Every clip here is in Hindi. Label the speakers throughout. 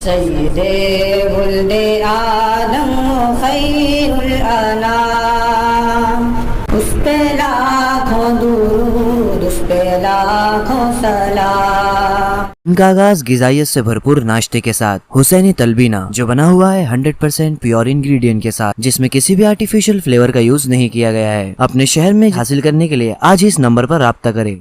Speaker 1: सय्यदे वुल्दे आदम खैरुल अनाम, उस पे लाखों दुरूद, उस पे लाखों सलाम।
Speaker 2: उनका आगाज गिजाइत से भरपूर नाश्ते के साथ हुसैनी तलबीना, जो बना हुआ है 100% प्योर इंग्रेडिएंट के साथ, जिसमें किसी भी आर्टिफिशियल फ्लेवर का यूज नहीं किया गया है। अपने शहर में हासिल करने के लिए आज इस नंबर पर राब्ता करें।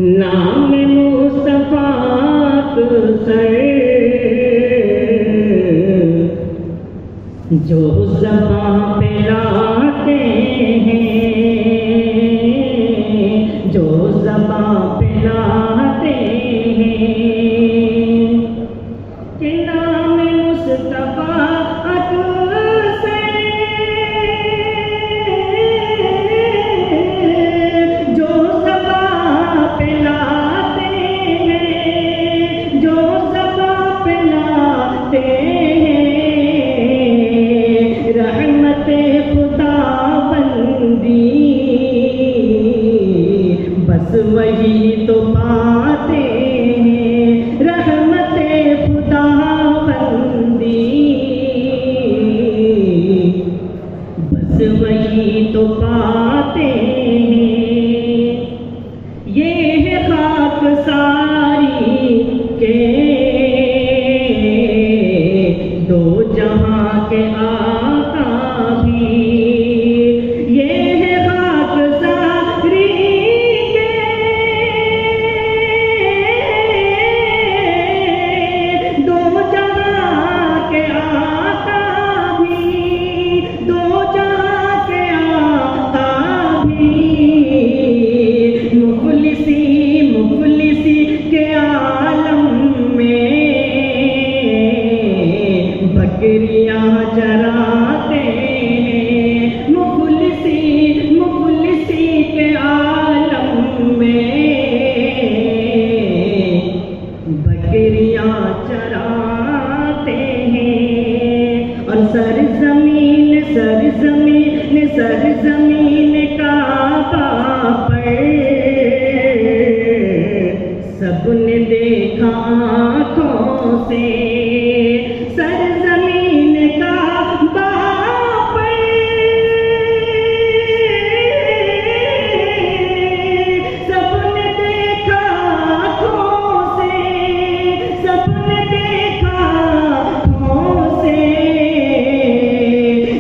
Speaker 3: नाम मुस्तफा सर जो ज़बां पे लाते हैं, जो ज़बां पे लाते हैं, कि नाम मुस्तफा से जो ज़बां पे लाते हैं, जो ज़बां पे लाते हैं, रहमते खुदाबंदी बस वही तो पाते हैं, रहमते खुदाबंदी बस वही तो पाते हैं। ये है खाक सारी के दो जहां के आका भी, ये है खाक सारी के दो जहां के आका भी, दो जहां के आका भी, मुखलिसी मुखलिसी के आलम में बकरियां चराते हैं, मुखलिसी मुखलिसी के आलम में बकरियां चराते हैं। और सरजमीन सरजमीन सरजमीन काबा पर सबने देखा आँखों से, सरजमीन काबा पर सबने देखा आँखों से, सबने देखा आँखों से,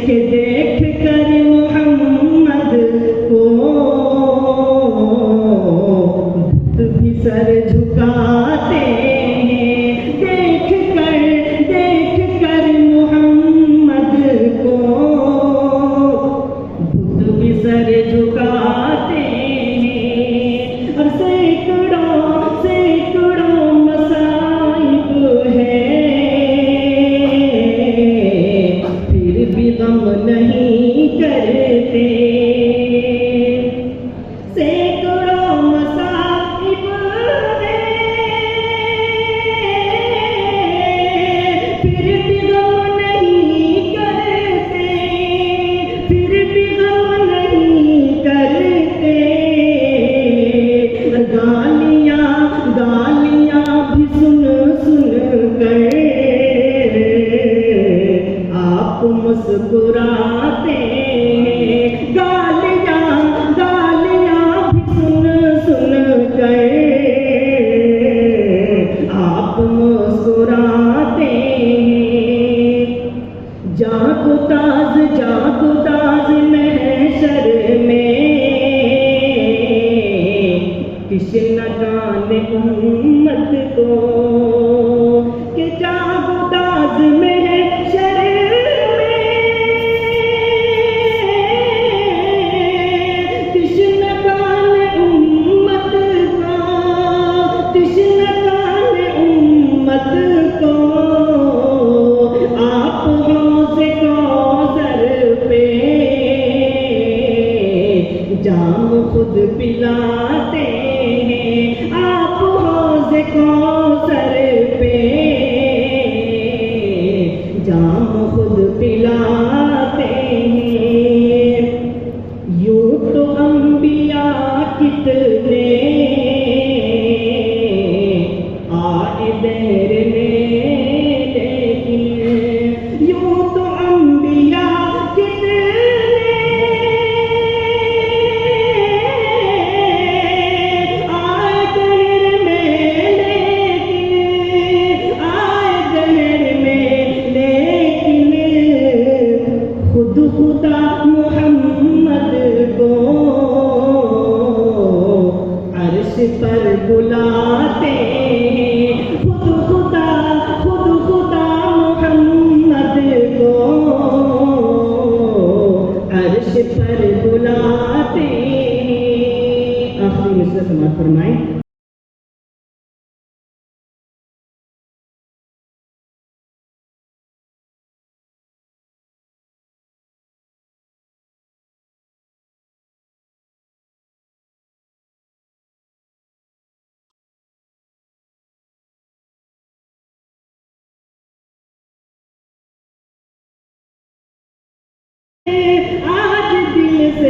Speaker 3: कि देख कर मोहम्मद को बुत भी सर झुकाते हैं, उम्मत को कि जागदाज में है शर्म में तिश्नकान उम्मत को तिश्नकान उम्मत को आप हौज़े कौसर पे जाम खुद पिलाते हैं आप हौज़े कौसर पे जाम खुद पिलाते हैं यूं तो अंबिया कितने आए दहर में लेकिन यूं तो अंबिया कितने आए दहर में लेकिन आए दहर में लेकिन खुद खुदा मोहम्मद को अर्श पर बुलाते हैं खुद खुदा मोहम्मद को अर्श पर बुलाते हैं। आखिरी मिसरा समाप्त फरमाएं। आज दिल से